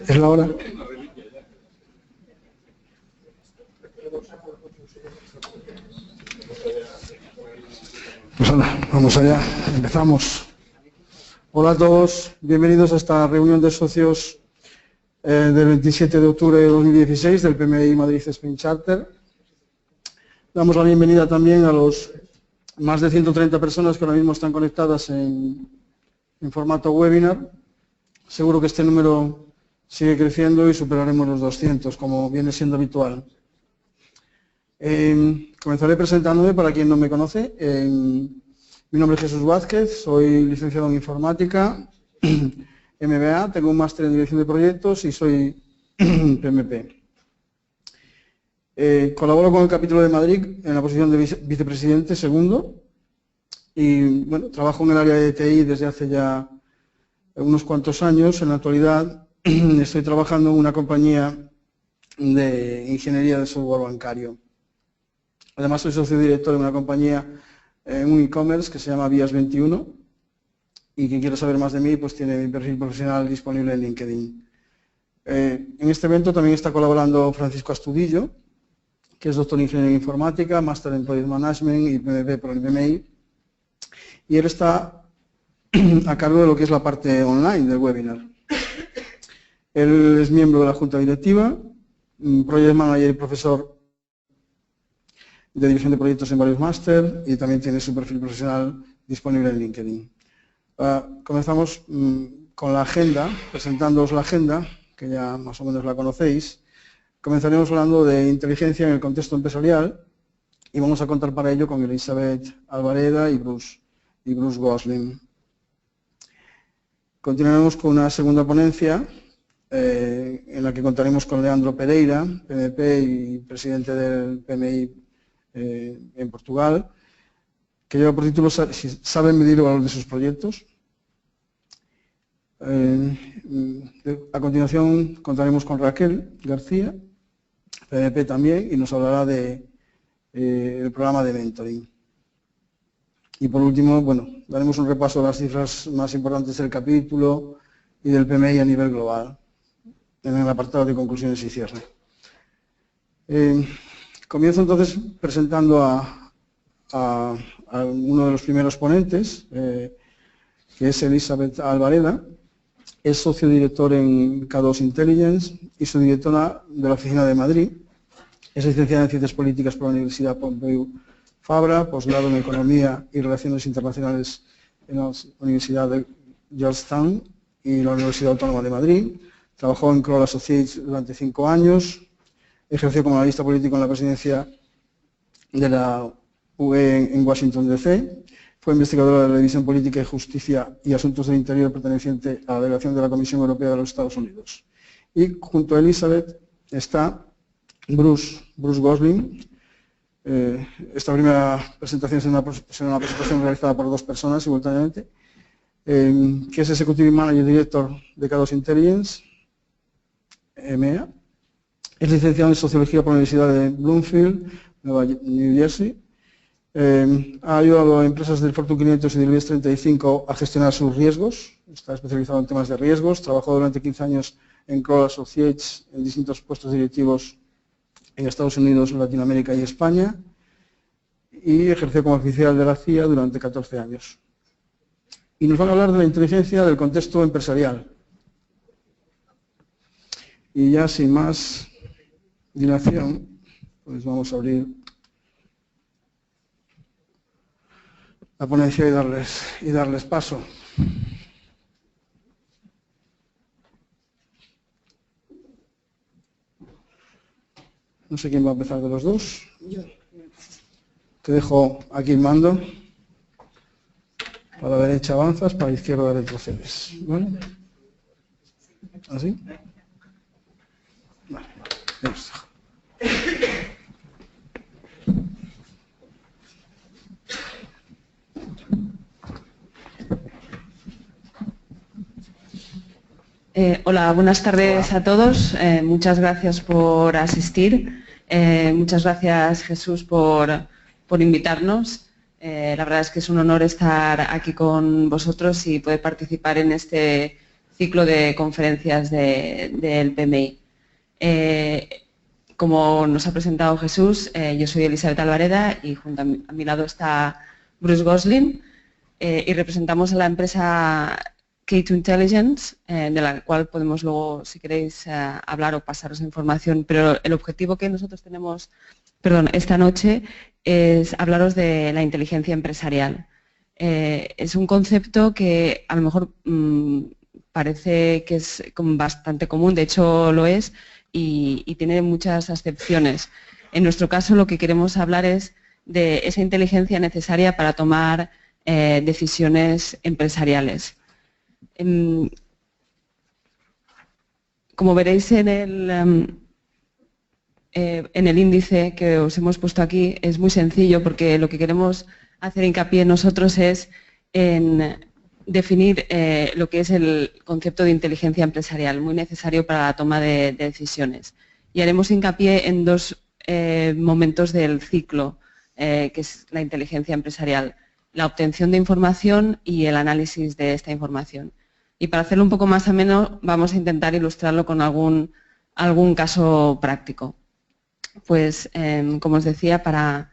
¿Es la hora? Pues nada, vamos allá, empezamos. Hola a todos, bienvenidos a esta reunión de socios del 27 de octubre de 2016 del PMI Madrid Spain Charter. Damos la bienvenida también a los más de 130 personas que ahora mismo están conectadas en formato webinar. Seguro que este número sigue creciendo y superaremos los 200, como viene siendo habitual. Comenzaré presentándome para quien no me conoce. Mi nombre es Jesús Vázquez, soy licenciado en informática, MBA, tengo un máster en dirección de proyectos y soy PMP. Colaboro con el capítulo de Madrid en la posición de vicepresidente segundo y bueno, trabajo en el área de TI desde hace ya unos cuantos años. En la actualidad estoy trabajando en una compañía de ingeniería de software bancario. Además soy socio director de una compañía en un e-commerce que se llama Vías21 y quien quiera saber más de mí pues tiene mi perfil profesional disponible en LinkedIn. En este evento también está colaborando Francisco Astudillo, que es doctor en Ingeniería Informática, máster en Project Management y PMP por el PMI, y él está a cargo de lo que es la parte online del webinar. Él es miembro de la Junta Directiva, Project Manager y profesor de dirección de proyectos en varios máster y también tiene su perfil profesional disponible en LinkedIn. Comenzamos con la agenda, presentándoos la agenda, que ya más o menos la conocéis. Comenzaremos hablando de inteligencia en el contexto empresarial y vamos a contar para ello con Elizabeth Alvareda y Bruce Gosling. Continuaremos con una segunda ponencia en la que contaremos con Leandro Pereira, PMP y presidente del PMI en Portugal, que lleva por título si saben medir el valor de sus proyectos. A continuación contaremos con Raquel García, PMP también, y nos hablará del programa de mentoring. Y por último, bueno, daremos un repaso de las cifras más importantes del capítulo y del PMI a nivel global, en el apartado de conclusiones y cierre. Comienzo entonces presentando a uno de los primeros ponentes, que es Elizabeth Alvareda. Es socio director en K2 Intelligence y su directora de la oficina de Madrid. Es licenciada en Ciencias Políticas por la Universidad Pompeu Fabra, posgrado en Economía y Relaciones Internacionales en la Universidad de Georgetown y la Universidad Autónoma de Madrid. Trabajó en Kroll Associates durante 5 años. Ejerció como analista político en la presidencia de la UE en Washington, D.C. Fue investigadora de la División Política y Justicia y Asuntos del Interior perteneciente a la delegación de la Comisión Europea de los Estados Unidos. Y junto a Elizabeth está Bruce Gosling. Esta primera presentación es una presentación realizada por 2 personas simultáneamente, que es Executive Manager Director de K2 Intelligence, EMEA. Es licenciado en Sociología por la Universidad de Bloomfield, New Jersey. Ha ayudado a empresas del Fortune 500 y del IBEX 35 a gestionar sus riesgos. Está especializado en temas de riesgos. Trabajó durante 15 años en Kroll Associates en distintos puestos directivos en Estados Unidos, Latinoamérica y España. Y ejerció como oficial de la CIA durante 14 años. Y nos van a hablar de la inteligencia del contexto empresarial. Y ya sin más dilación, pues vamos a abrir la ponencia y darles paso. No sé quién va a empezar de los dos. Te dejo aquí el mando. Para la derecha avanzas, para la izquierda retrocedes. ¿Vale? ¿Así? Vale, ya está. Hola, buenas tardes a todos. Muchas gracias por asistir. Muchas gracias, Jesús, por invitarnos. La verdad es que es un honor estar aquí con vosotros y poder participar en este ciclo de conferencias del PMI. Como nos ha presentado Jesús, yo soy Elisabet Alvareda y junto a mi lado está Bruce Gosling y representamos a la empresa K2 Intelligence, de la cual podemos luego, si queréis, hablar o pasaros información, pero el objetivo que nosotros tenemos, esta noche es hablaros de la inteligencia empresarial. Es un concepto que a lo mejor parece que es bastante común, de hecho lo es, y tiene muchas acepciones. En nuestro caso lo que queremos hablar es de esa inteligencia necesaria para tomar decisiones empresariales. Como veréis en el índice que os hemos puesto aquí, es muy sencillo porque lo que queremos hacer hincapié nosotros es en definir lo que es el concepto de inteligencia empresarial, muy necesario para la toma de decisiones. Y haremos hincapié en dos momentos del ciclo, que es la inteligencia empresarial, la obtención de información y el análisis de esta información. Y para hacerlo un poco más ameno, vamos a intentar ilustrarlo con algún caso práctico. Pues, como os decía, para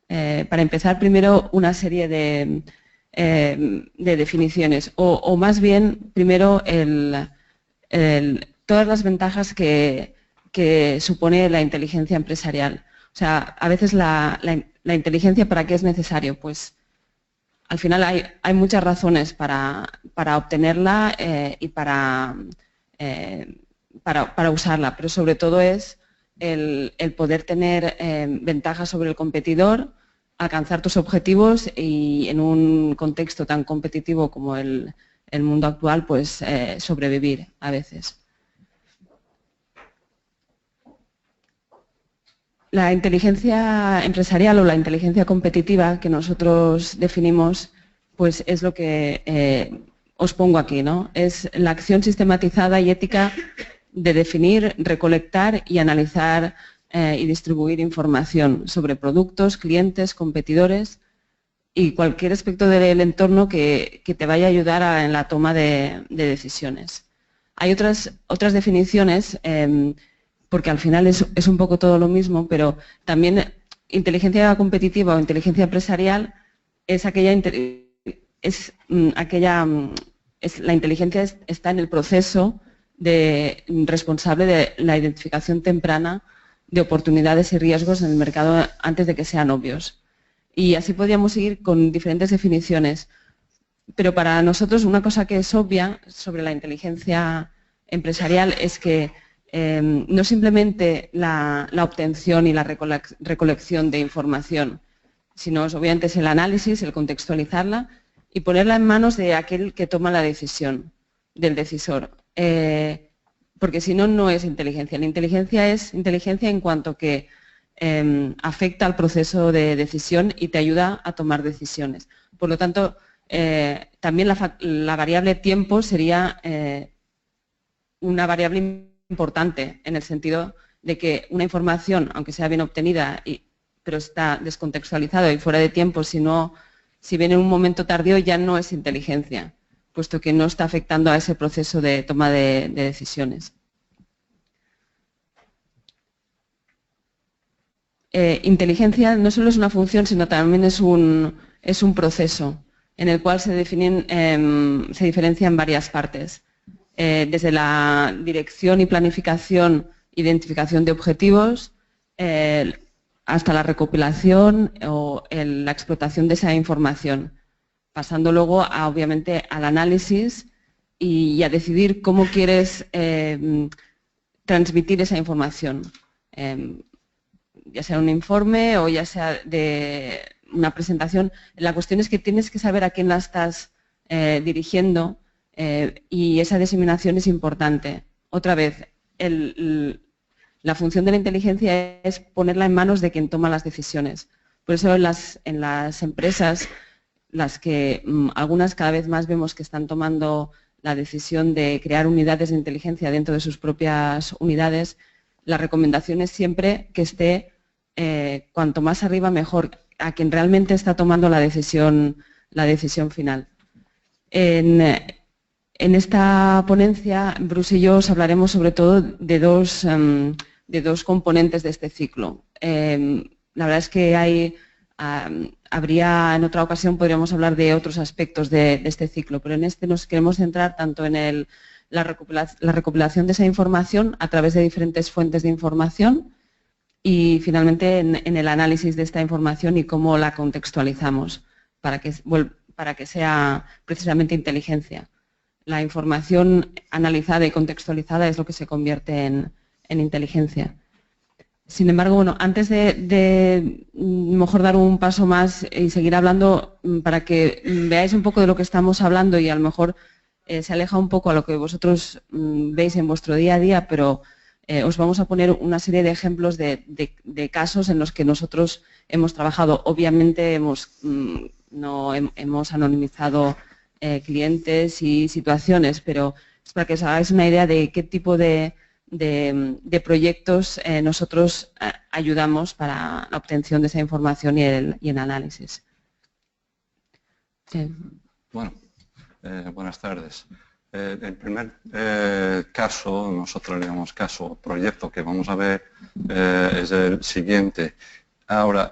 empezar, primero una serie de definiciones, o más bien, primero, todas las ventajas que supone la inteligencia empresarial. O sea, a veces la inteligencia, ¿para qué es necesario? Pues al final hay muchas razones para obtenerla y para usarla, pero sobre todo es el poder tener ventajas sobre el competidor, alcanzar tus objetivos y en un contexto tan competitivo como el mundo actual, pues sobrevivir a veces. La inteligencia empresarial o la inteligencia competitiva que nosotros definimos, pues es lo que os pongo aquí, ¿no? Es la acción sistematizada y ética de definir, recolectar y analizar y distribuir información sobre productos, clientes, competidores y cualquier aspecto del entorno que te vaya a ayudar en la toma de decisiones. Hay otras definiciones, porque al final es un poco todo lo mismo, pero también inteligencia competitiva o inteligencia empresarial es la inteligencia está en el proceso responsable de la identificación temprana de oportunidades y riesgos en el mercado antes de que sean obvios. Y así podríamos seguir con diferentes definiciones. Pero para nosotros una cosa que es obvia sobre la inteligencia empresarial es que no simplemente la obtención y la recolección de información, sino obviamente es el análisis, el contextualizarla y ponerla en manos de aquel que toma la decisión, del decisor. Porque si no, no es inteligencia. La inteligencia es inteligencia en cuanto que afecta al proceso de decisión y te ayuda a tomar decisiones. Por lo tanto, también la variable tiempo sería una variable importante en el sentido de que una información, aunque sea bien obtenida, pero está descontextualizada y fuera de tiempo, si viene en un momento tardío ya no es inteligencia, puesto que no está afectando a ese proceso de toma de decisiones. Inteligencia no solo es una función, sino también es un proceso en el cual se diferencian varias partes. Desde la dirección y planificación, identificación de objetivos, hasta la recopilación o la explotación de esa información, pasando luego, obviamente, al análisis y a decidir cómo quieres transmitir esa información, ya sea un informe o ya sea de una presentación. La cuestión es que tienes que saber a quién la estás dirigiendo. Y esa diseminación es importante. Otra vez, la función de la inteligencia es ponerla en manos de quien toma las decisiones. Por eso en las empresas, las que algunas cada vez más vemos que están tomando la decisión de crear unidades de inteligencia dentro de sus propias unidades, la recomendación es siempre que esté cuanto más arriba mejor, a quien realmente está tomando la decisión final. En esta ponencia, Bruce y yo os hablaremos sobre todo de dos componentes de este ciclo. La verdad es que habría, en otra ocasión podríamos hablar de otros aspectos de este ciclo, pero en este nos queremos centrar tanto en la recopilación de esa información a través de diferentes fuentes de información y finalmente en el análisis de esta información y cómo la contextualizamos para que sea precisamente inteligencia. La información analizada y contextualizada es lo que se convierte en inteligencia. Sin embargo, bueno, antes de mejor dar un paso más y seguir hablando, para que veáis un poco de lo que estamos hablando y a lo mejor se aleja un poco a lo que vosotros veis en vuestro día a día, pero os vamos a poner una serie de ejemplos de casos en los que nosotros hemos trabajado. Obviamente no hemos anonimizado clientes y situaciones, pero es para que os hagáis una idea de qué tipo de proyectos nosotros ayudamos para la obtención de esa información y el análisis. Bueno, buenas tardes. El primer caso, nosotros le llamamos caso proyecto que vamos a ver es el siguiente. Ahora,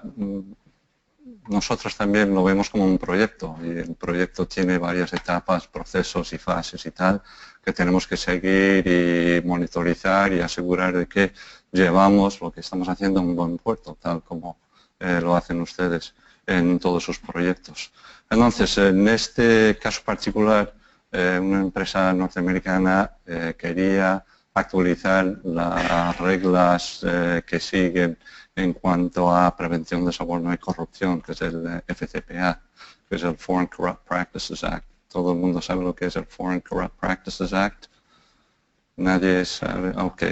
nosotros también lo vemos como un proyecto y el proyecto tiene varias etapas, procesos y fases y tal que tenemos que seguir y monitorizar y asegurar de que llevamos lo que estamos haciendo a un buen puerto, tal como lo hacen ustedes en todos sus proyectos. Entonces, en este caso particular, una empresa norteamericana quería actualizar las reglas que siguen en cuanto a prevención de soborno y corrupción, que es el FCPA, que es el Foreign Corrupt Practices Act. ¿Todo el mundo sabe lo que es el Foreign Corrupt Practices Act? Nadie sabe. Ok,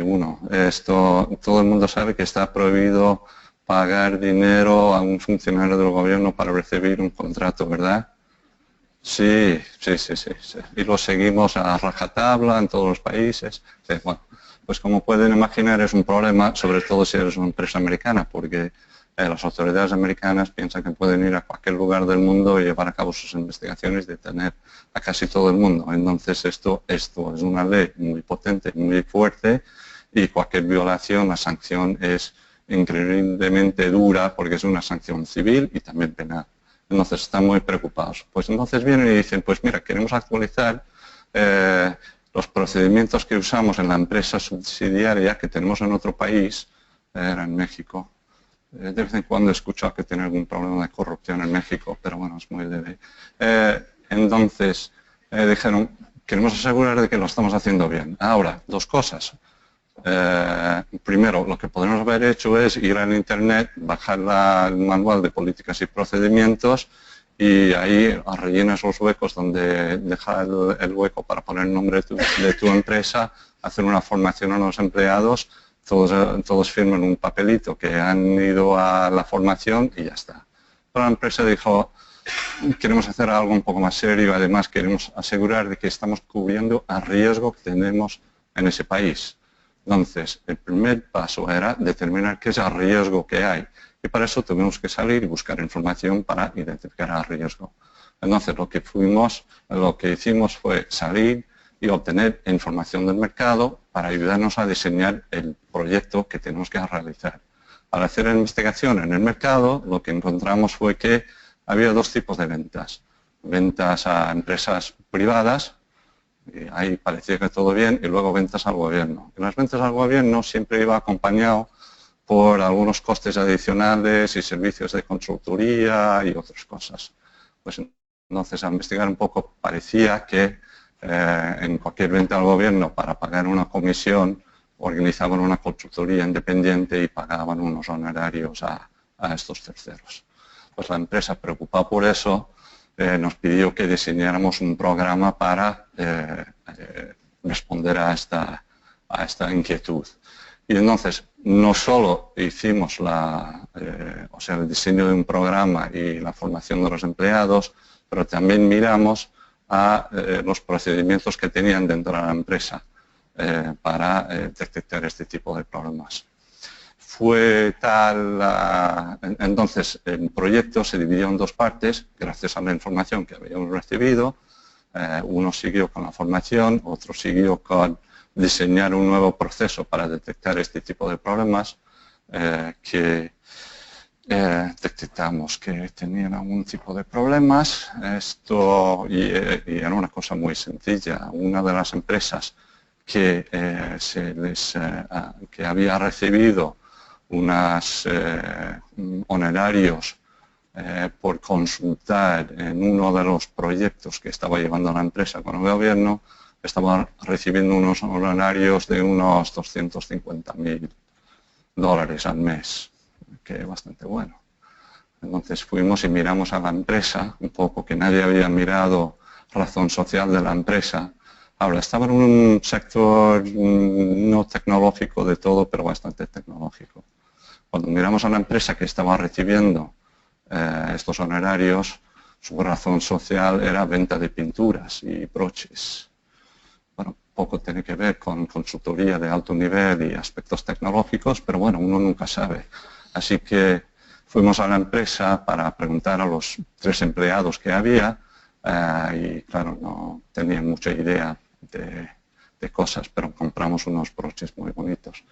todo el mundo sabe que está prohibido pagar dinero a un funcionario del gobierno para recibir un contrato, ¿verdad? Sí. Y lo seguimos a rajatabla en todos los países. Sí, bueno, pues como pueden imaginar es un problema, sobre todo si eres una empresa americana, porque las autoridades americanas piensan que pueden ir a cualquier lugar del mundo y llevar a cabo sus investigaciones y detener a casi todo el mundo. Entonces esto es una ley muy potente, muy fuerte y cualquier violación, la sanción es increíblemente dura porque es una sanción civil y también penal. Entonces están muy preocupados. Pues entonces vienen y dicen, pues mira, queremos actualizar los procedimientos que usamos en la empresa subsidiaria que tenemos en otro país, era en México. De vez en cuando he escuchado que tiene algún problema de corrupción en México, pero bueno, es muy leve. Entonces dijeron, queremos asegurar de que lo estamos haciendo bien. Ahora, dos cosas. Primero, lo que podemos haber hecho es ir al internet, bajar el manual de políticas y procedimientos y ahí rellenas los huecos donde deja el hueco para poner el nombre de tu empresa, hacer una formación a los empleados, todos firman un papelito que han ido a la formación y ya está. Pero la empresa dijo, queremos hacer algo un poco más serio, además queremos asegurar de que estamos cubriendo el riesgo que tenemos en ese país. Entonces, el primer paso era determinar qué es el riesgo que hay. Y para eso tuvimos que salir y buscar información para identificar el riesgo. Entonces, lo que hicimos fue salir y obtener información del mercado para ayudarnos a diseñar el proyecto que tenemos que realizar. Al hacer la investigación en el mercado, lo que encontramos fue que había dos tipos de ventas. Ventas a empresas privadas, y ahí parecía que todo bien, y luego ventas al gobierno. Y las ventas al gobierno siempre iba acompañado por algunos costes adicionales y servicios de consultoría y otras cosas. Pues entonces, al investigar un poco, parecía que en cualquier venta al gobierno, para pagar una comisión, organizaban una consultoría independiente y pagaban unos honorarios a estos terceros. Pues la empresa, preocupada por eso, nos pidió que diseñáramos un programa para responder a esta inquietud. Y entonces, no solo hicimos el diseño de un programa y la formación de los empleados, pero también miramos a los procedimientos que tenían dentro de la empresa para detectar este tipo de problemas. Fue tal, entonces el proyecto se dividió en dos partes, gracias a la información que habíamos recibido. Uno siguió con la formación, otro siguió con diseñar un nuevo proceso para detectar este tipo de problemas que detectamos que tenían algún tipo de problemas. Y era una cosa muy sencilla. Una de las empresas que había recibido unos honorarios por consultar en uno de los proyectos que estaba llevando la empresa con el gobierno, estaba recibiendo unos honorarios de unos $250.000 al mes, que es bastante bueno. Entonces fuimos y miramos a la empresa, un poco que nadie había mirado razón social de la empresa. Ahora, estaba en un sector no tecnológico de todo, pero bastante tecnológico. Cuando miramos a la empresa que estaba recibiendo estos honorarios, su razón social era venta de pinturas y broches. Bueno, poco tiene que ver con consultoría de alto nivel y aspectos tecnológicos, pero bueno, uno nunca sabe. Así que fuimos a la empresa para preguntar a los 3 empleados que había y claro, no tenían mucha idea de cosas, pero compramos unos broches muy bonitos.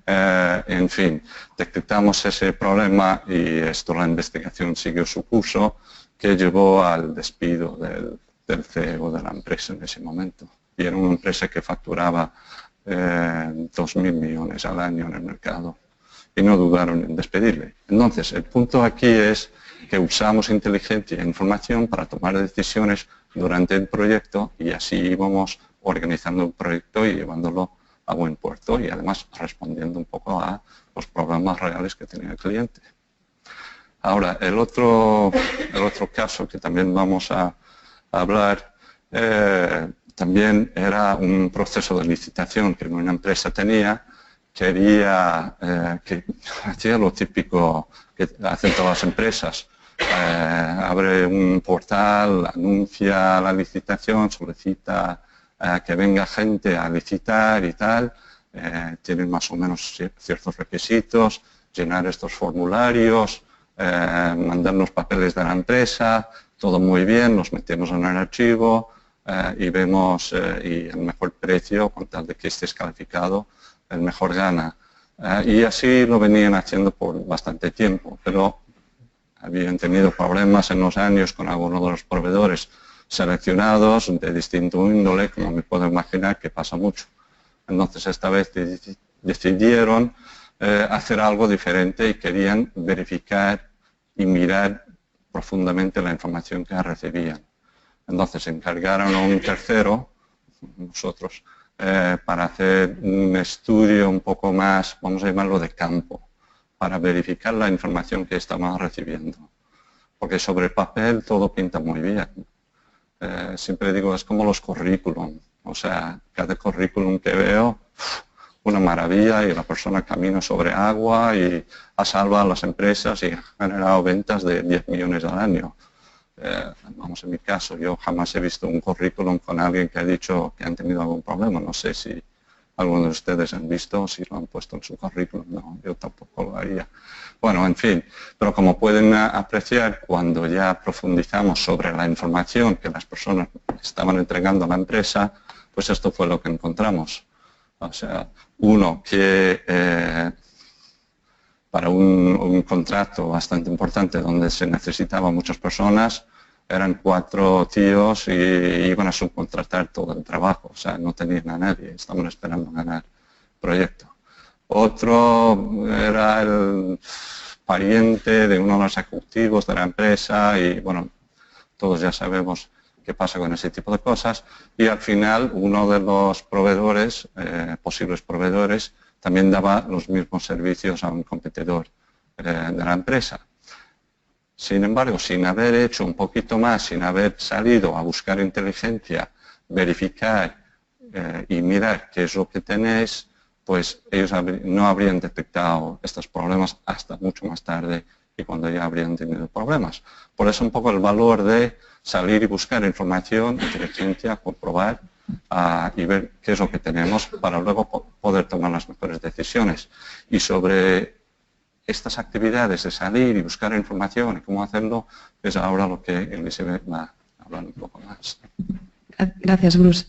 En fin, detectamos ese problema y la investigación siguió su curso, que llevó al despido del CEO de la empresa en ese momento. Y era una empresa que facturaba 2.000 millones al año en el mercado y no dudaron en despedirle. Entonces, el punto aquí es que usamos inteligencia e información para tomar decisiones durante el proyecto y así íbamos organizando el proyecto y llevándolo a buen puerto y además respondiendo un poco a los problemas reales que tenía el cliente. Ahora, el otro caso que también vamos a hablar también era un proceso de licitación que una empresa tenía. Quería que hacía lo típico que hacen todas las empresas. Abre un portal, anuncia la licitación, solicita que venga gente a licitar y tal. Tienen más o menos ciertos requisitos, llenar estos formularios, mandar los papeles de la empresa, todo muy bien, los metemos en el archivo y vemos y el mejor precio, con tal de que estés calificado, el mejor gana. Y así lo venían haciendo por bastante tiempo, pero habían tenido problemas en los años con algunos de los proveedores seleccionados de distinto índole, como me puedo imaginar que pasa mucho. Entonces esta vez decidieron hacer algo diferente y querían verificar y mirar profundamente la información que recibían. Entonces encargaron a un tercero, nosotros, para hacer un estudio un poco más, vamos a llamarlo de campo, para verificar la información que estaban recibiendo. Porque sobre el papel todo pinta muy bien. Siempre digo, es como los currículum. O sea, cada currículum que veo, una maravilla, y la persona camina sobre agua y ha salvado a las empresas y ha generado ventas de 10 millones al año. Vamos, en mi caso, yo jamás he visto un currículum con alguien que ha dicho que han tenido algún problema. No sé si algunos de ustedes han visto o si lo han puesto en su currículum. No, yo tampoco lo haría. Bueno, en fin, pero como pueden apreciar, cuando ya profundizamos sobre la información que las personas estaban entregando a la empresa, pues esto fue lo que encontramos. O sea, uno, que para un contrato bastante importante donde se necesitaban muchas personas, eran 4 tíos y iban a subcontratar todo el trabajo. O sea, no tenían a nadie, estaban esperando ganar el proyecto. Otro era el pariente de uno de los ejecutivos de la empresa y, bueno, todos ya sabemos qué pasa con ese tipo de cosas. Y al final, uno de los proveedores, posibles proveedores, también daba los mismos servicios a un competidor de la empresa. Sin embargo, sin haber hecho un poquito más, sin haber salido a buscar inteligencia, verificar y mirar qué es lo que tenéis, pues ellos no habrían detectado estos problemas hasta mucho más tarde y cuando ya habrían tenido problemas. Por eso un poco el valor de salir y buscar información, inteligencia, comprobar y ver qué es lo que tenemos para luego poder tomar las mejores decisiones. Y sobre estas actividades de salir y buscar información y cómo hacerlo, es ahora lo que Elizabeth va a hablar un poco más. Gracias, Bruce.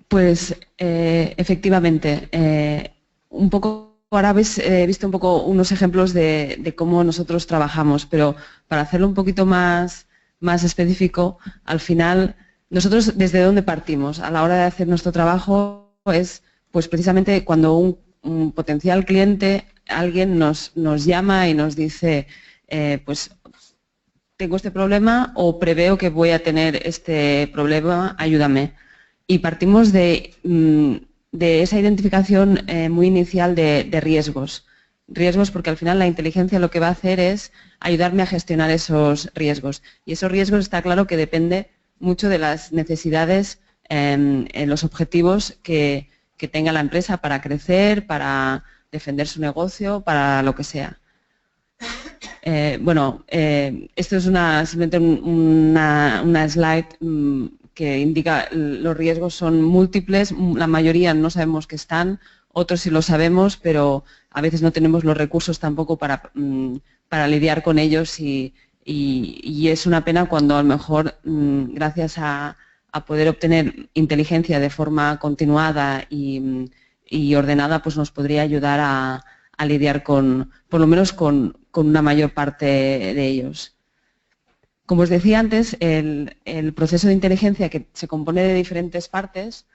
Pues efectivamente, un poco ahora he visto un poco unos ejemplos de cómo nosotros trabajamos, pero para hacerlo un poquito más específico, al final, nosotros desde dónde partimos a la hora de hacer nuestro trabajo es pues precisamente cuando un potencial cliente, alguien nos llama y nos dice, pues tengo este problema o preveo que voy a tener este problema, ayúdame. Y partimos de esa identificación muy inicial de riesgos. Riesgos porque al final la inteligencia lo que va a hacer es ayudarme a gestionar esos riesgos. Y esos riesgos está claro que depende mucho de las necesidades, los objetivos que tenga la empresa para crecer, para defender su negocio, para lo que sea. Esto es simplemente una slide que indica los riesgos son múltiples, la mayoría no sabemos que están, otros sí lo sabemos, pero a veces no tenemos los recursos tampoco para lidiar con ellos y es una pena cuando a lo mejor gracias a poder obtener inteligencia de forma continuada y ordenada, pues nos podría ayudar a lidiar por lo menos con una mayor parte de ellos. Como os decía antes, el proceso de inteligencia que se compone de diferentes partes,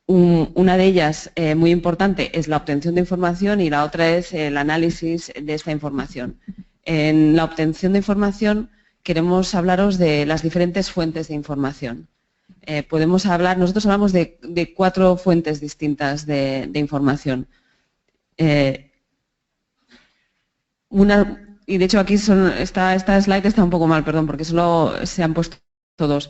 una de ellas muy importante es la obtención de información y la otra es el análisis de esta información. En la obtención de información queremos hablaros de las diferentes fuentes de información. Nosotros hablamos de 4 fuentes distintas de información. Y de hecho aquí esta slide está un poco mal, perdón, porque solo se han puesto todos.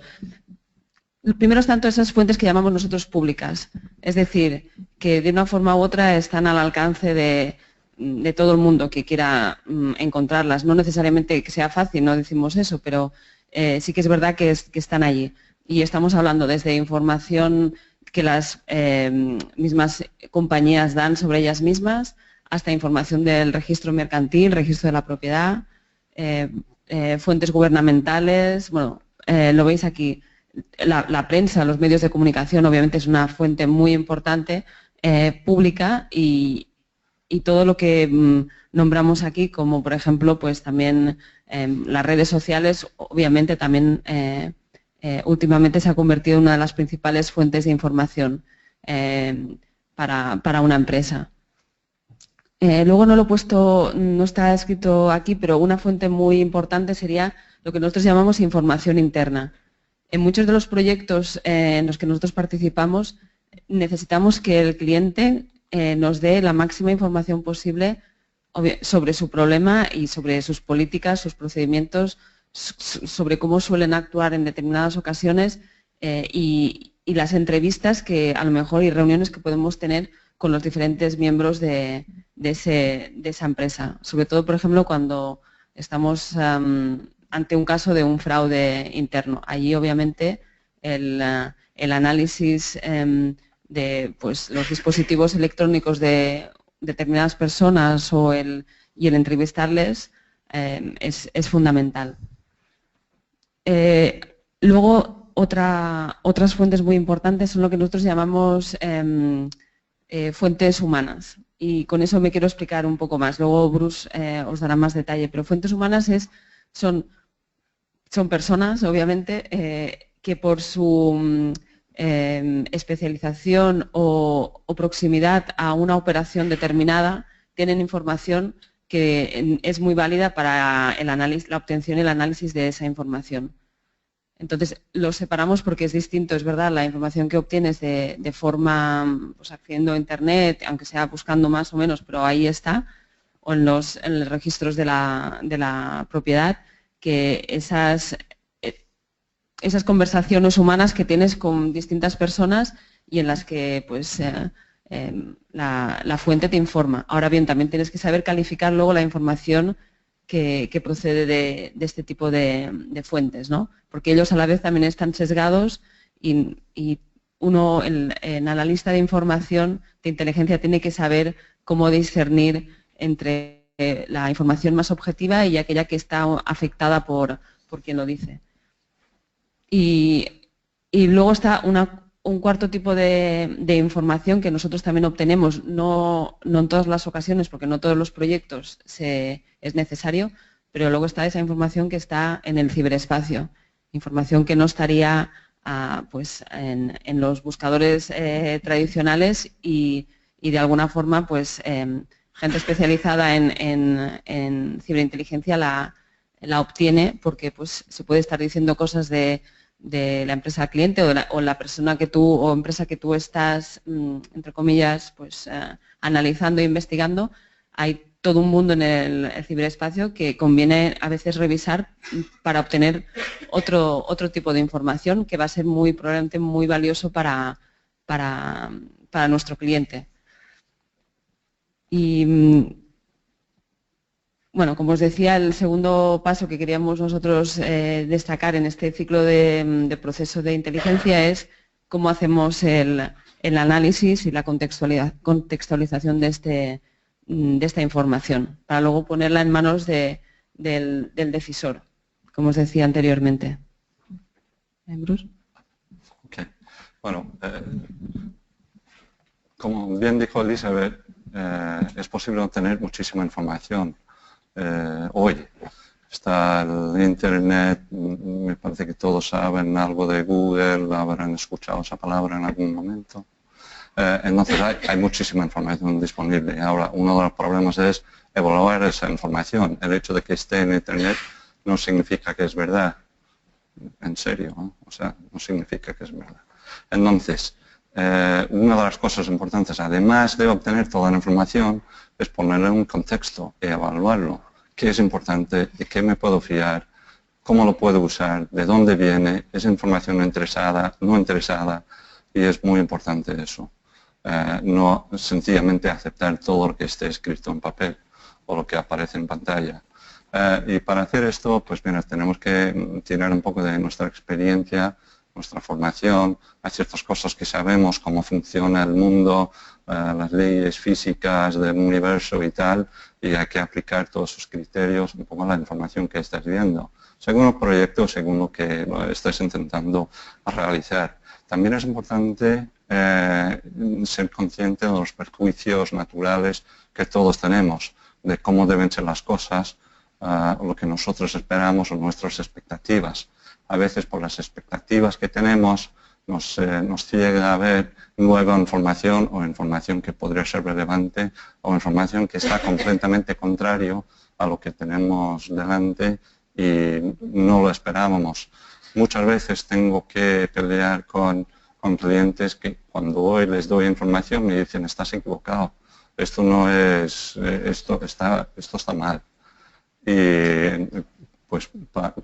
Primero están todas esas fuentes que llamamos nosotros públicas, es decir, que de una forma u otra están al alcance de todo el mundo que quiera encontrarlas. No necesariamente que sea fácil, no decimos eso, pero sí que es verdad que están allí. Y estamos hablando desde información que las mismas compañías dan sobre ellas mismas, hasta información del registro mercantil, registro de la propiedad, fuentes gubernamentales, bueno, lo veis aquí, la prensa, los medios de comunicación obviamente es una fuente muy importante, pública y todo lo que nombramos aquí, como por ejemplo, pues también las redes sociales, obviamente también últimamente se ha convertido en una de las principales fuentes de información para una empresa. Luego no lo he puesto, no está escrito aquí, pero una fuente muy importante sería lo que nosotros llamamos información interna. En muchos de los proyectos en los que nosotros participamos necesitamos que el cliente nos dé la máxima información posible sobre su problema y sobre sus políticas, sus procedimientos, sobre cómo suelen actuar en determinadas ocasiones y las entrevistas que a lo mejor y reuniones que podemos tener con los diferentes miembros de esa empresa. Sobre todo, por ejemplo, cuando estamos ante un caso de un fraude interno. Allí, obviamente, el análisis de pues, los dispositivos electrónicos de determinadas personas y el entrevistarles es fundamental. Luego, otras fuentes muy importantes son lo que nosotros llamamos fuentes humanas. Y con eso me quiero explicar un poco más. Luego Bruce os dará más detalle. Pero fuentes humanas son personas, obviamente, que por su especialización o proximidad a una operación determinada tienen información que es muy válida para la obtención y el análisis de esa información. Entonces, los separamos porque es distinto, es verdad, la información que obtienes de forma, pues accediendo a Internet, aunque sea buscando más o menos, pero ahí está, o en los registros de la propiedad, que esas conversaciones humanas que tienes con distintas personas y en las que pues la fuente te informa. Ahora bien, también tienes que saber calificar luego la información que procede de este tipo de fuentes, ¿no? Porque ellos a la vez también están sesgados y uno, el analista de información, de inteligencia, tiene que saber cómo discernir entre la información más objetiva y aquella que está afectada por quien lo dice. Y Y luego está un cuarto tipo de información que nosotros también obtenemos, no en todas las ocasiones, porque no todos los proyectos es necesario, pero luego está esa información que está en el ciberespacio, información que no estaría pues en los buscadores tradicionales y de alguna forma pues gente especializada en ciberinteligencia la obtiene porque pues se puede estar diciendo cosas de la empresa cliente o la persona que tú o empresa que tú estás, entre comillas, pues analizando e investigando. Hay todo un mundo en el ciberespacio que conviene a veces revisar para obtener otro tipo de información que va a ser probablemente muy valioso para nuestro cliente. Y bueno, como os decía, el segundo paso que queríamos nosotros destacar en este ciclo de proceso de inteligencia es cómo hacemos el análisis y la contextualización de esta información, para luego ponerla en manos del decisor, como os decía anteriormente. Bruce. Okay. Bueno, como bien dijo Elizabeth, es posible obtener muchísima información. Hoy está el Internet, me parece que todos saben algo de Google, habrán escuchado esa palabra en algún momento. Entonces hay muchísima información disponible. Ahora, uno de los problemas es evaluar esa información. El hecho de que esté en Internet no significa que es verdad. En serio, ¿no? O sea, no significa que es verdad. Entonces, una de las cosas importantes, además de obtener toda la información, es ponerle un contexto y evaluarlo. ¿Qué es importante? ¿De qué me puedo fiar? ¿Cómo lo puedo usar? ¿De dónde viene? ¿Es información interesada? ¿No interesada? Y es muy importante eso. No sencillamente aceptar todo lo que esté escrito en papel o lo que aparece en pantalla. Y para hacer esto, pues mira, tenemos que tirar un poco de nuestra experiencia, nuestra formación. Hay ciertas cosas que sabemos, cómo funciona el mundo, las leyes físicas del universo y tal, y hay que aplicar todos esos criterios un poco a la información que estés viendo, según el proyecto, según lo que estés intentando realizar. También es importante ser consciente de los perjuicios naturales que todos tenemos, de cómo deben ser las cosas, lo que nosotros esperamos o nuestras expectativas. A veces por las expectativas que tenemos nos ciega a ver nueva información o información que podría ser relevante o información que está completamente contrario a lo que tenemos delante y no lo esperábamos. Muchas veces tengo que pelear con clientes que cuando hoy les doy información me dicen estás equivocado, esto no es, esto está mal. Y pues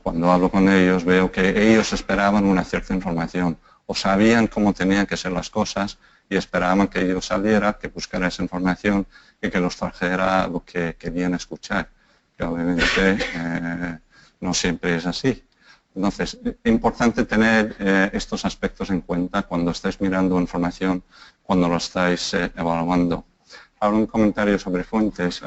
cuando hablo con ellos veo que ellos esperaban una cierta información o sabían cómo tenían que ser las cosas y esperaban que yo saliera, que buscara esa información y que los trajera lo que querían escuchar, que obviamente no siempre es así. Entonces, es importante tener estos aspectos en cuenta cuando estáis mirando información, cuando lo estáis evaluando. Ahora un comentario sobre fuentes.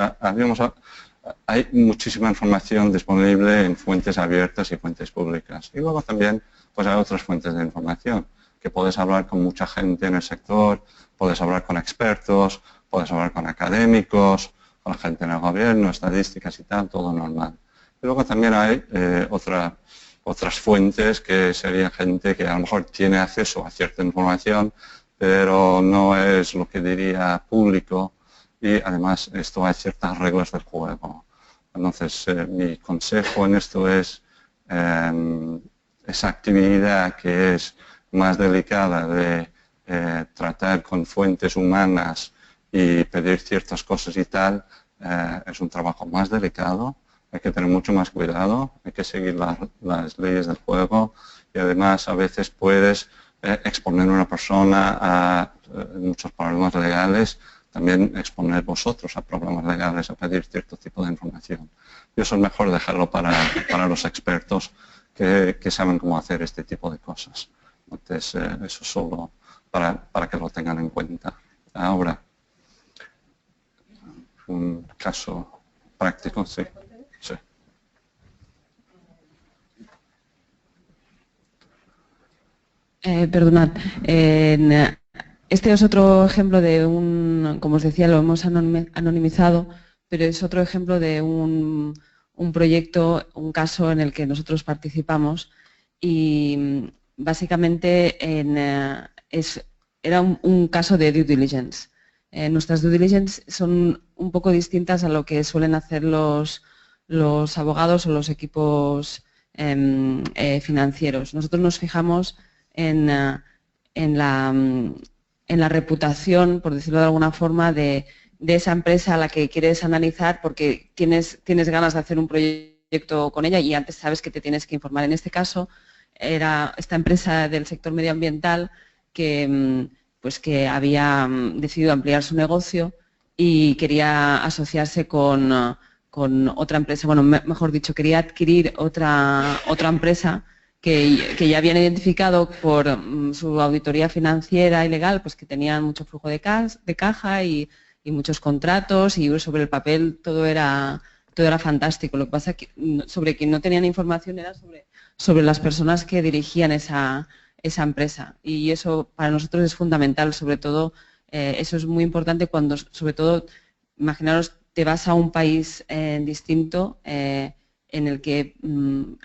Hay muchísima información disponible en fuentes abiertas y fuentes públicas. Y luego también pues hay otras fuentes de información, que puedes hablar con mucha gente en el sector, puedes hablar con expertos, puedes hablar con académicos, con la gente en el gobierno, estadísticas y tal, todo normal. Y luego también hay otras fuentes que sería gente que a lo mejor tiene acceso a cierta información, pero no es lo que diría público. Y además esto hay ciertas reglas del juego. Entonces mi consejo en esto es esa actividad que es más delicada de tratar con fuentes humanas y pedir ciertas cosas y tal, es un trabajo más delicado, hay que tener mucho más cuidado, hay que seguir las leyes del juego y además a veces puedes exponer a una persona a muchos problemas legales, también exponer vosotros a problemas legales, a pedir cierto tipo de información. Y eso es mejor dejarlo para los expertos que saben cómo hacer este tipo de cosas. Entonces, eso solo para que lo tengan en cuenta. Ahora, un caso práctico, sí. Sí. Perdonad. Este es otro ejemplo de como os decía, lo hemos anonimizado, pero es otro ejemplo de un proyecto, un caso en el que nosotros participamos y básicamente era un caso de due diligence. Nuestras due diligence son un poco distintas a lo que suelen hacer los abogados o los equipos financieros. Nosotros nos fijamos en la reputación, por decirlo de alguna forma, de esa empresa a la que quieres analizar porque tienes ganas de hacer un proyecto con ella y antes sabes que te tienes que informar. En este caso era esta empresa del sector medioambiental que había decidido ampliar su negocio y quería asociarse con otra empresa, bueno, mejor dicho, quería adquirir otra empresa que ya habían identificado por su auditoría financiera y legal, pues que tenían mucho flujo de caja y muchos contratos y sobre el papel todo era fantástico. Lo que pasa es que sobre quien no tenían información era sobre las personas que dirigían esa empresa y eso para nosotros es fundamental, sobre todo eso es muy importante cuando, sobre todo, imaginaros, te vas a un país distinto en el que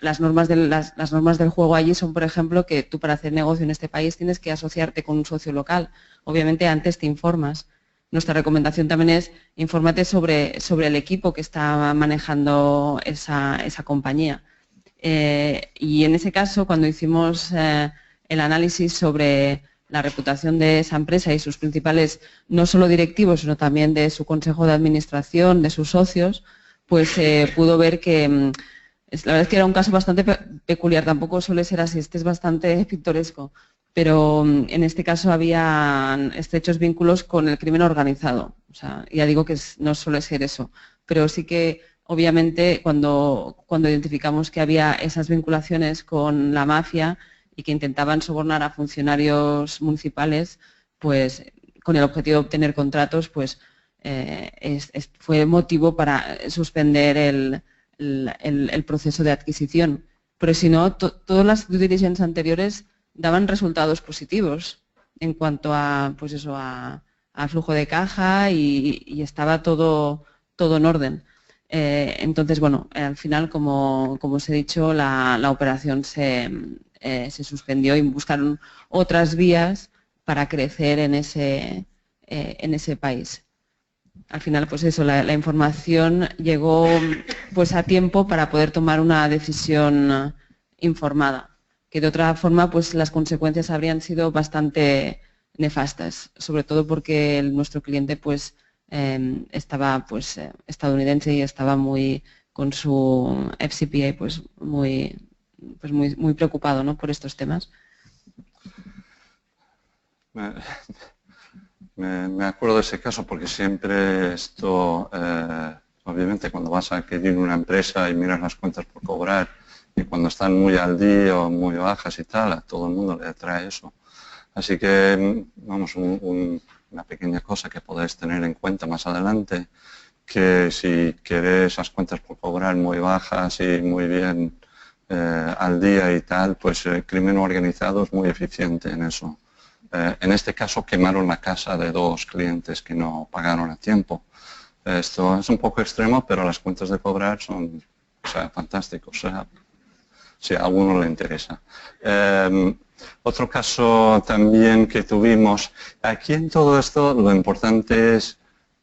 las normas del juego allí son, por ejemplo, que tú para hacer negocio en este país tienes que asociarte con un socio local. Obviamente antes te informas. Nuestra recomendación también es infórmate sobre el equipo que está manejando esa compañía. Y en ese caso, cuando hicimos el análisis sobre la reputación de esa empresa y sus principales, no solo directivos, sino también de su consejo de administración, de sus socios, pues pudo ver que la verdad es que era un caso bastante peculiar, tampoco suele ser así, es bastante pintoresco, pero en este caso había estrechos vínculos con el crimen organizado. O sea, ya digo que no suele ser eso, pero sí que obviamente cuando identificamos que había esas vinculaciones con la mafia y que intentaban sobornar a funcionarios municipales, pues con el objetivo de obtener contratos, pues fue motivo para suspender el proceso de adquisición. Pero si no, todas las due diligence anteriores daban resultados positivos en cuanto a, pues eso, a flujo de caja y estaba todo en orden. Entonces, bueno, al final, como os he dicho, la operación se suspendió y buscaron otras vías para crecer en ese país. Al final, pues eso, la información llegó pues a tiempo para poder tomar una decisión informada, que de otra forma pues las consecuencias habrían sido bastante nefastas, sobre todo porque nuestro cliente pues estaba pues estadounidense y estaba muy con su FCPA pues muy preocupado, ¿no?, por estos temas. Me acuerdo de ese caso porque siempre esto, obviamente cuando vas a adquirir una empresa y miras las cuentas por cobrar y cuando están muy al día o muy bajas y tal, a todo el mundo le atrae eso. Así que, vamos, una pequeña cosa que podéis tener en cuenta más adelante, que si queréis esas cuentas por cobrar muy bajas y muy bien al día y tal, pues el crimen organizado es muy eficiente en eso. En este caso quemaron la casa de 2 clientes que no pagaron a tiempo. Esto es un poco extremo, pero las cuentas de cobrar son fantásticos, si a alguno le interesa. Otro caso también que tuvimos, aquí en todo esto lo importante es,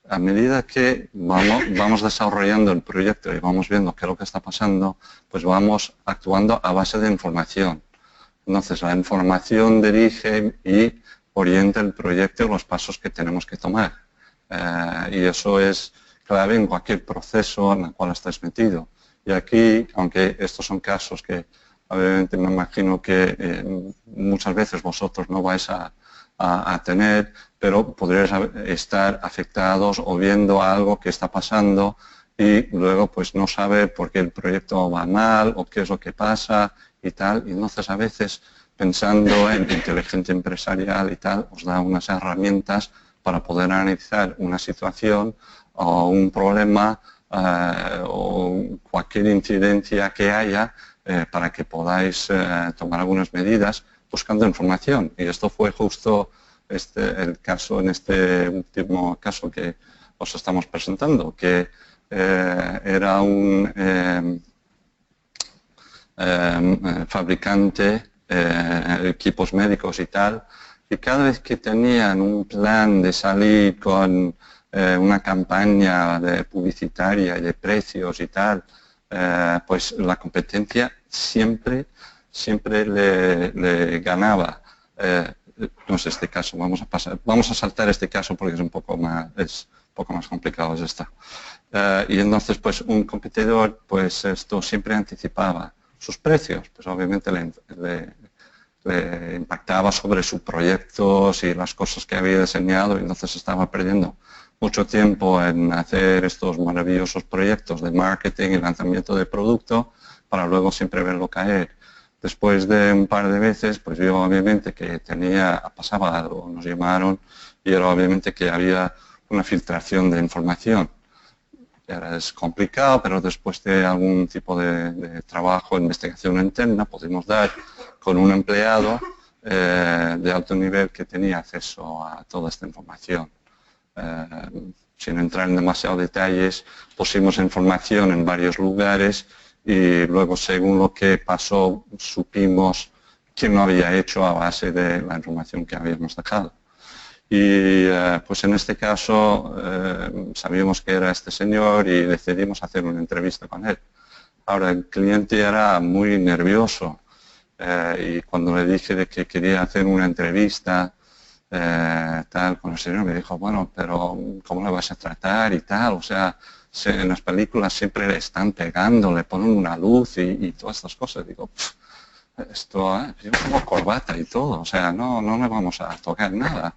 a medida que vamos desarrollando el proyecto y vamos viendo qué es lo que está pasando, pues vamos actuando a base de información. Entonces, la información dirige y orienta el proyecto y los pasos que tenemos que tomar. Y eso es clave en cualquier proceso en el cual estáis metido. Y aquí, aunque estos son casos que obviamente me imagino que muchas veces vosotros no vais a tener, pero podréis estar afectados o viendo algo que está pasando y luego pues no saber por qué el proyecto va mal o qué es lo que pasa y tal. Y entonces a veces pensando en inteligencia empresarial y tal, os da unas herramientas para poder analizar una situación o un problema o cualquier incidencia que haya para que podáis tomar algunas medidas buscando información. Y esto fue justo el caso, en este último caso que os estamos presentando, que era un fabricante de equipos médicos y tal, y cada vez que tenían un plan de salir con una campaña publicitaria y de precios y tal, pues la competencia siempre le ganaba. No sé, este caso, vamos a saltar este caso porque es un poco más complicado es esto. Y entonces, pues un competidor, pues esto siempre anticipaba sus precios, pues obviamente le impactaba sobre sus proyectos y las cosas que había diseñado, y entonces estaba perdiendo mucho tiempo en hacer estos maravillosos proyectos de marketing y lanzamiento de producto para luego siempre verlo caer. Después de un par de veces, pues vio obviamente que pasaba algo, nos llamaron y era obviamente que había una filtración de información. Es complicado, pero después de algún tipo de trabajo, investigación interna, pudimos dar con un empleado de alto nivel que tenía acceso a toda esta información. Sin entrar en demasiados detalles, pusimos información en varios lugares y luego, según lo que pasó, supimos quién lo había hecho a base de la información que habíamos dejado. Y pues en este caso sabíamos que era este señor y decidimos hacer una entrevista con él. Ahora, el cliente era muy nervioso y cuando le dije de que quería hacer una entrevista tal con el señor, me dijo, bueno, pero ¿cómo le vas a tratar y tal? O sea, en las películas siempre le están pegando, le ponen una luz y todas estas cosas. Digo, esto, yo tengo corbata y todo, o sea, no me vamos a tocar nada.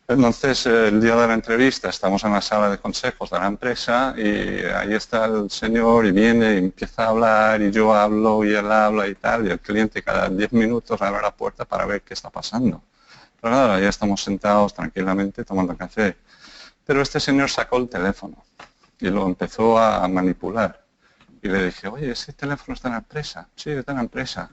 Entonces, el día de la entrevista estamos en la sala de consejos de la empresa y ahí está el señor y viene y empieza a hablar y yo hablo y él habla y tal, y el cliente cada 10 minutos abre la puerta para ver qué está pasando. Pero claro, ya estamos sentados tranquilamente tomando café. Pero este señor sacó el teléfono y lo empezó a manipular. Y le dije, oye, ¿ese teléfono está en la empresa? Sí, está en la empresa.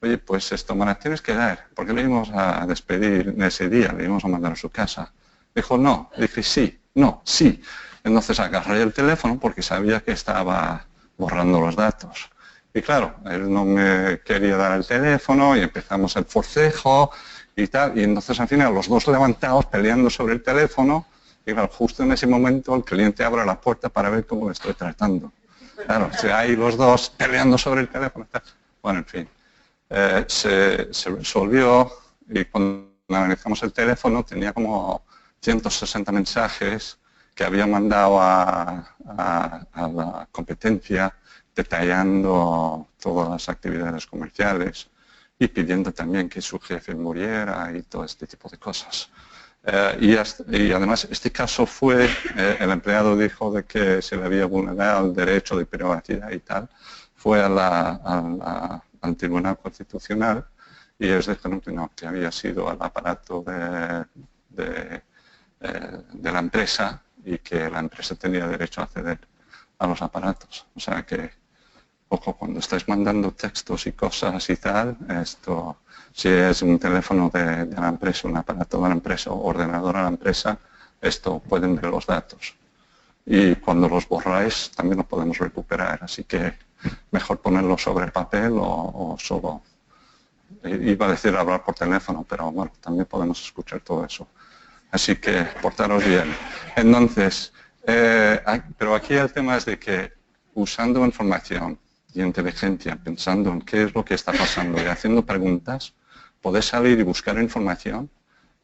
Oye, pues esto me la tienes que dar, porque le íbamos a despedir ese día, le íbamos a mandar a su casa. Dijo, no. Dije, sí, no, sí. Entonces agarré el teléfono porque sabía que estaba borrando los datos. Y claro, él no me quería dar el teléfono y empezamos el forcejo y tal. Y entonces al final los dos levantados peleando sobre el teléfono. Y claro, justo en ese momento el cliente abre la puerta para ver cómo le estoy tratando. Claro, si hay los dos peleando sobre el teléfono. Bueno, en fin. Se resolvió y cuando analizamos el teléfono tenía como 160 mensajes que había mandado a la competencia detallando todas las actividades comerciales y pidiendo también que su jefe muriera y todo este tipo de cosas. Y además este caso fue, el empleado dijo de que se le había vulnerado el derecho de privacidad y tal, fue al Tribunal Constitucional y ellos dijeron que no, que había sido al aparato de la empresa y que la empresa tenía derecho a acceder a los aparatos. O sea que, ojo, cuando estáis mandando textos y cosas y tal, esto, si es un teléfono de la empresa, un aparato de la empresa o ordenador de la empresa, esto pueden ver los datos. Y cuando los borráis también los podemos recuperar, así que mejor ponerlo sobre papel o solo, iba a decir hablar por teléfono, pero bueno, también podemos escuchar todo eso. Así que portaros bien. Entonces, pero aquí el tema es de que usando información y inteligencia, pensando en qué es lo que está pasando y haciendo preguntas, podés salir y buscar información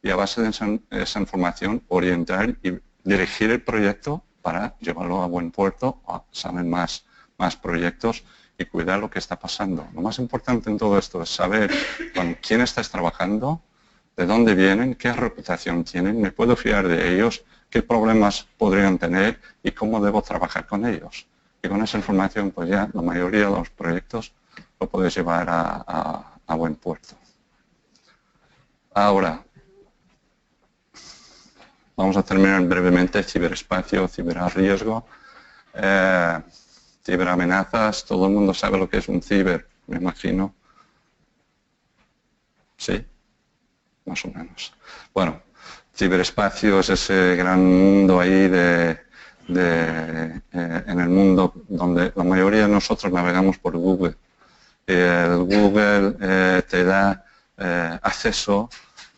y a base de esa información orientar y dirigir el proyecto para llevarlo a buen puerto, salen más proyectos y cuidar lo que está pasando. Lo más importante en todo esto es saber con quién estás trabajando, de dónde vienen, qué reputación tienen, me puedo fiar de ellos, qué problemas podrían tener y cómo debo trabajar con ellos. Y con esa información, pues ya la mayoría de los proyectos lo puedes llevar a buen puerto. Ahora, vamos a terminar brevemente ciberespacio, ciberriesgo. Ciberamenazas, todo el mundo sabe lo que es un ciber, me imagino. ¿Sí? Más o menos. Bueno, ciberespacio es ese gran mundo ahí en el mundo donde la mayoría de nosotros navegamos por Google. El Google te da acceso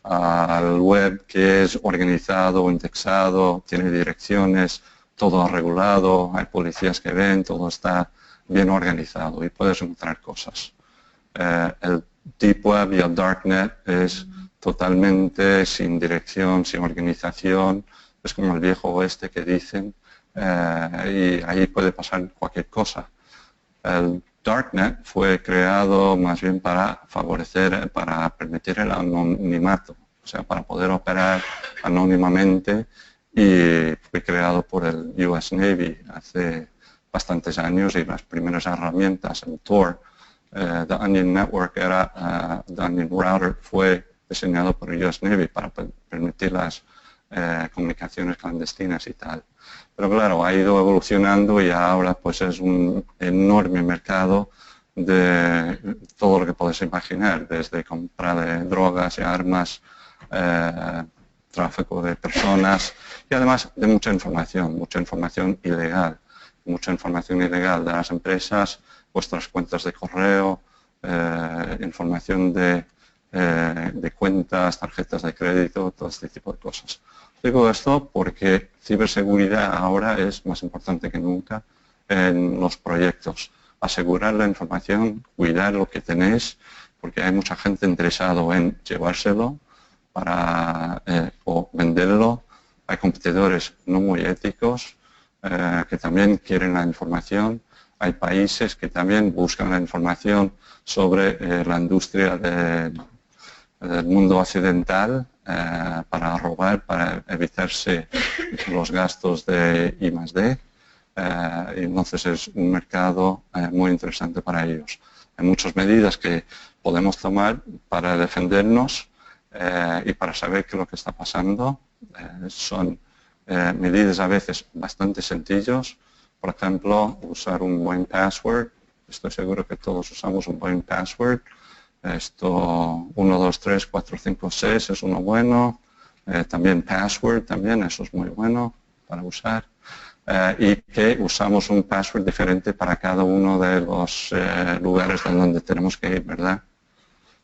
al web que es organizado, indexado, tiene direcciones, todo regulado, hay policías que ven, todo está bien organizado y puedes encontrar cosas. El Deep Web y el Darknet es totalmente sin dirección, sin organización, es como el viejo oeste que dicen, y ahí puede pasar cualquier cosa. El Darknet fue creado más bien para para permitir el anonimato, o sea, para poder operar anónimamente, y fue creado por el US Navy hace bastantes años, y las primeras herramientas, el Tor, The Onion Network The Onion Router fue diseñado por el US Navy para permitir las comunicaciones clandestinas y tal. Pero claro, ha ido evolucionando y ahora pues es un enorme mercado de todo lo que podéis imaginar, desde compra de drogas y armas, tráfico de personas y además de mucha información ilegal. Mucha información ilegal de las empresas, vuestras cuentas de correo, información de cuentas, tarjetas de crédito, todo este tipo de cosas. Digo esto porque ciberseguridad ahora es más importante que nunca en los proyectos. Asegurar la información, cuidar lo que tenéis, porque hay mucha gente interesada en llevárselo o venderlo. Hay competidores no muy éticos que también quieren la información. Hay países que también buscan la información sobre la industria del mundo occidental para robar, para evitarse los gastos de I+D. Y entonces es un mercado muy interesante para ellos. Hay muchas medidas que podemos tomar para defendernos y para saber qué es lo que está pasando. Son medidas a veces bastante sencillas. Por ejemplo, usar un buen password. Estoy seguro que todos usamos un buen password. Esto 1, 2, 3, 4, 5, 6 es uno bueno. También password, también, eso es muy bueno para usar. Y que usamos un password diferente para cada uno de los lugares donde tenemos que ir, ¿verdad?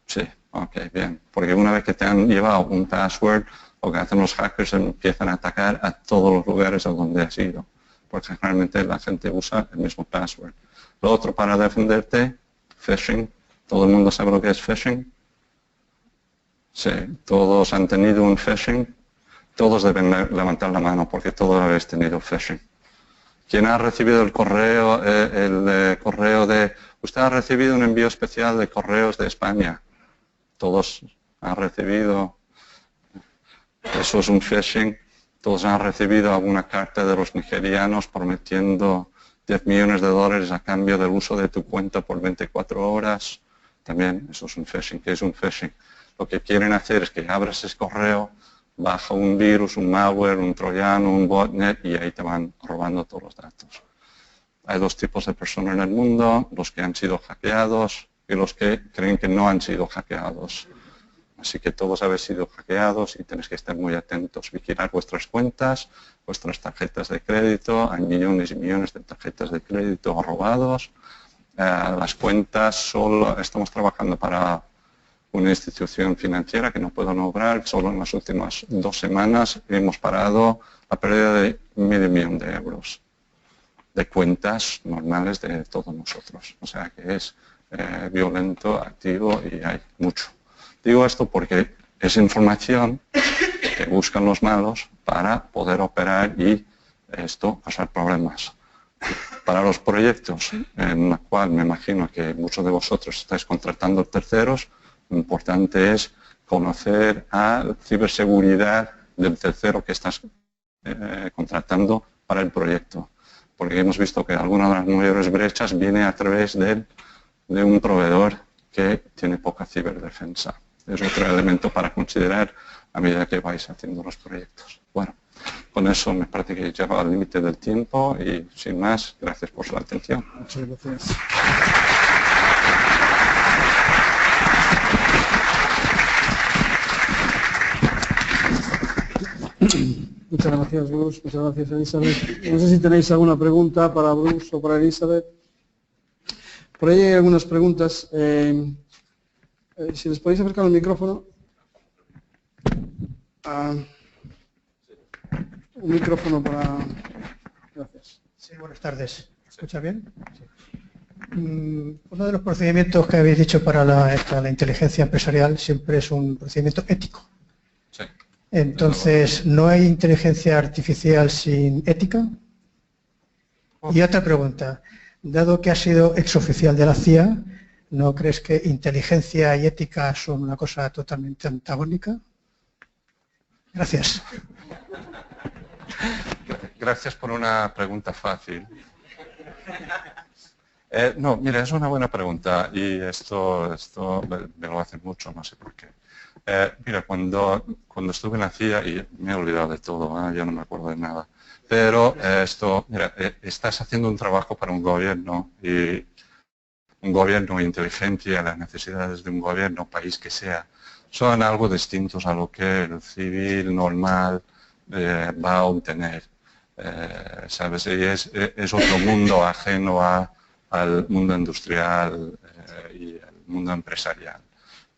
Sí, ok, bien. Porque una vez que te han llevado un password, lo que hacen los hackers es empiezan a atacar a todos los lugares a donde has ido. Porque generalmente la gente usa el mismo password. Lo otro para defenderte, phishing. ¿Todo el mundo sabe lo que es phishing? Sí, todos han tenido un phishing. Todos deben levantar la mano porque todos habéis tenido phishing. ¿Quién ha recibido el correo de... Usted ha recibido un envío especial de correos de España? Todos han recibido... Eso es un phishing. Todos han recibido alguna carta de los nigerianos prometiendo 10 millones de dólares a cambio del uso de tu cuenta por 24 horas. También eso es un phishing. ¿Qué es un phishing? Lo que quieren hacer es que abras ese correo, baja un virus, un malware, un troyano, un botnet y ahí te van robando todos los datos. Hay dos tipos de personas en el mundo, los que han sido hackeados y los que creen que no han sido hackeados. Así que todos habéis sido hackeados y tenéis que estar muy atentos, vigilar vuestras cuentas, vuestras tarjetas de crédito. Hay millones y millones de tarjetas de crédito robados. Las cuentas, solo estamos trabajando para una institución financiera que no puedo nombrar. Solo en las últimas 2 semanas hemos parado la pérdida de $500,000 de euros de cuentas normales de todos nosotros. O sea que es violento, activo y hay mucho. Digo esto porque es información que buscan los malos para poder operar y causar problemas. Para los proyectos en los cuales me imagino que muchos de vosotros estáis contratando terceros, lo importante es conocer a ciberseguridad del tercero que estás contratando para el proyecto. Porque hemos visto que alguna de las mayores brechas viene a través de un proveedor que tiene poca ciberdefensa. Es otro elemento para considerar a medida que vais haciendo los proyectos. Bueno, con eso me parece que he llegado al límite del tiempo y sin más, gracias por su atención. Muchas gracias. Muchas gracias, Bruce. Muchas gracias, Elizabeth. No sé si tenéis alguna pregunta para Bruce o para Elizabeth. Por ahí hay algunas preguntas. Si les podéis acercar el micrófono. Un micrófono para... Gracias. Sí, buenas tardes. ¿Me escucha bien? Sí. Uno de los procedimientos que habéis dicho para la inteligencia empresarial siempre es un procedimiento ético. Sí. Entonces, ¿no hay inteligencia artificial sin ética? Y otra pregunta. Dado que has sido exoficial de la CIA, ¿no crees que inteligencia y ética son una cosa totalmente antagónica? Gracias. Gracias por una pregunta fácil. No, mira, es una buena pregunta y esto me lo hacen mucho, no sé por qué. Mira, cuando estuve en la CIA, y me he olvidado de todo, ya no me acuerdo de nada, pero mira, estás haciendo un trabajo para un gobierno y inteligencia, las necesidades de un gobierno, país que sea, son algo distintos a lo que el civil normal va a obtener. ¿Sabes? Y es otro mundo ajeno al mundo industrial y al mundo empresarial.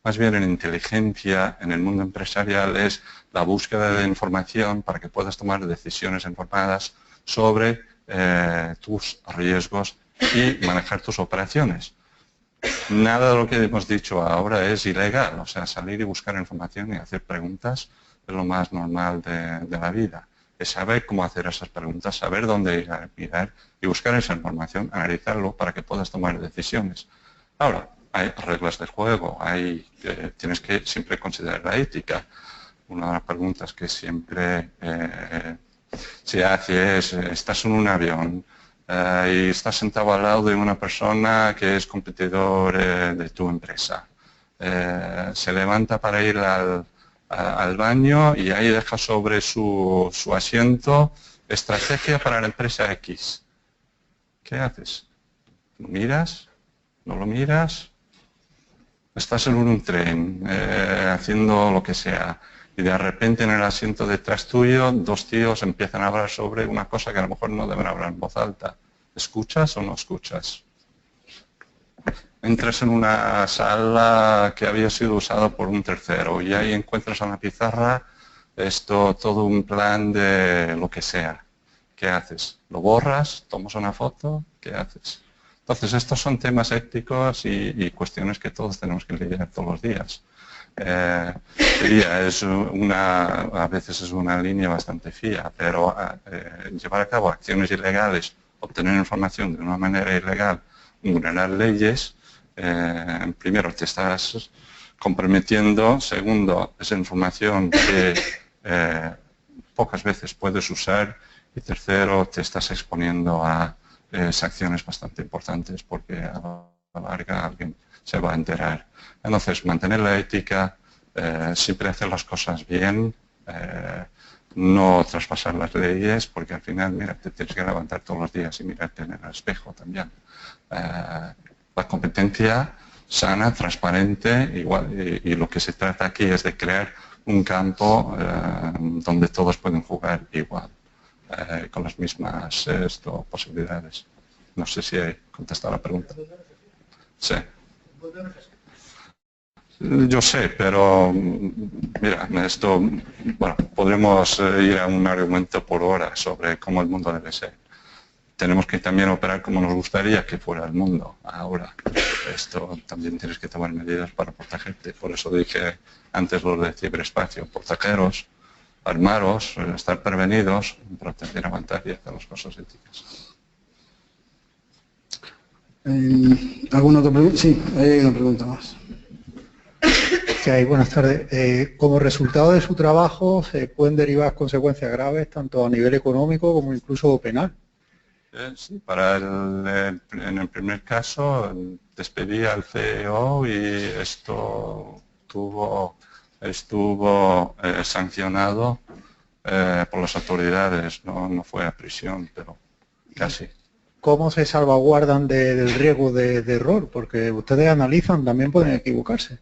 Más bien en inteligencia, en el mundo empresarial, es la búsqueda de información para que puedas tomar decisiones informadas sobre tus riesgos y manejar tus operaciones. Nada de lo que hemos dicho ahora es ilegal, o sea, salir y buscar información y hacer preguntas es lo más normal de la vida. Es saber cómo hacer esas preguntas, saber dónde ir a mirar y buscar esa información, analizarlo para que puedas tomar decisiones. Ahora, hay reglas de juego, tienes que siempre considerar la ética. Una de las preguntas que siempre se hace es, estás en un avión y estás sentado al lado de una persona que es competidor de tu empresa. Se levanta para ir al baño y ahí deja sobre su asiento estrategia para la empresa X. ¿Qué haces? ¿Lo miras? ¿No lo miras? Estás en un tren haciendo lo que sea y de repente en el asiento detrás tuyo dos tíos empiezan a hablar sobre una cosa que a lo mejor no deben hablar en voz alta. ¿Escuchas o no escuchas? Entras en una sala que había sido usada por un tercero y ahí encuentras en la pizarra todo un plan de lo que sea. ¿Qué haces? ¿Lo borras? ¿Tomas una foto? ¿Qué haces? Entonces, estos son temas éticos y cuestiones que todos tenemos que lidiar todos los días. A veces es una línea bastante fina, pero llevar a cabo acciones ilegales, obtener información de una manera ilegal, vulnerar leyes, primero te estás comprometiendo, segundo, es información que pocas veces puedes usar y tercero, te estás exponiendo a sanciones bastante importantes porque a la larga alguien se va a enterar. Entonces, mantener la ética, siempre hacer las cosas bien, no traspasar las leyes porque al final, mira, te tienes que levantar todos los días y mirarte en el espejo también. La competencia sana, transparente, igual, y lo que se trata aquí es de crear un campo donde todos pueden jugar igual, con las mismas posibilidades. No sé si he contestado la pregunta. Sí. Yo sé, pero mira, bueno, podremos ir a un argumento por hora sobre cómo el mundo debe ser. Tenemos que también operar como nos gustaría que fuera el mundo ahora. También tienes que tomar medidas para protegerte. Por eso dije antes lo de ciberespacio, protegeros, armaros, estar prevenidos, proteger, aguantar y hacer las cosas éticas. ¿Alguna otra pregunta? Sí, ahí hay una pregunta más. Okay, buenas tardes. Como resultado de su trabajo se pueden derivar consecuencias graves tanto a nivel económico como incluso penal. Sí, en el primer caso despedí al CEO y esto estuvo sancionado por las autoridades, no fue a prisión, pero casi. ¿Cómo se salvaguardan del riesgo de error? Porque ustedes analizan, también pueden equivocarse.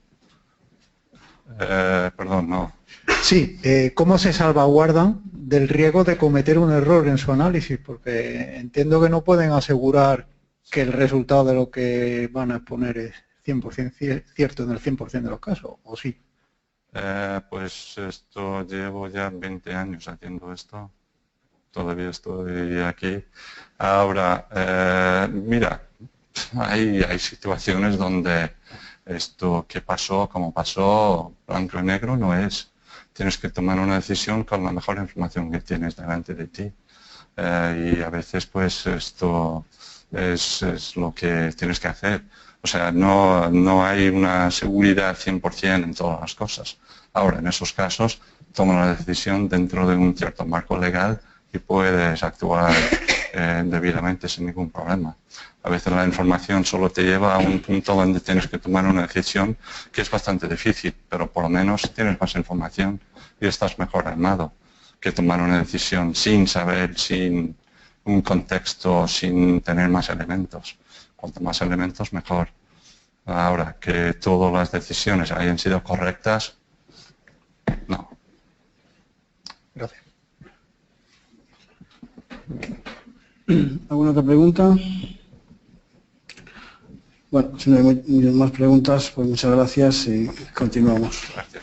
Perdón, no. Sí, ¿cómo se salvaguardan del riesgo de cometer un error en su análisis, porque entiendo que no pueden asegurar que el resultado de lo que van a exponer es 100% cierto en el 100% de los casos, ¿o sí? Pues esto llevo ya 20 años haciendo esto. Todavía estoy aquí. Ahora, mira, hay situaciones donde esto que pasó, como pasó, blanco y negro no es. Tienes que tomar una decisión con la mejor información que tienes delante de ti. Y a veces pues esto es lo que tienes que hacer. O sea, no hay una seguridad 100% en todas las cosas. Ahora, en esos casos, toma la decisión dentro de un cierto marco legal y puedes actuar debidamente sin ningún problema. A veces la información solo te lleva a un punto donde tienes que tomar una decisión que es bastante difícil, pero por lo menos tienes más información y estás mejor armado que tomar una decisión sin saber, sin un contexto, sin tener más elementos. Cuanto más elementos, mejor. Ahora, que todas las decisiones hayan sido correctas, no. Gracias. ¿Alguna otra pregunta? Bueno, si no hay más preguntas, pues muchas gracias y continuamos. Gracias.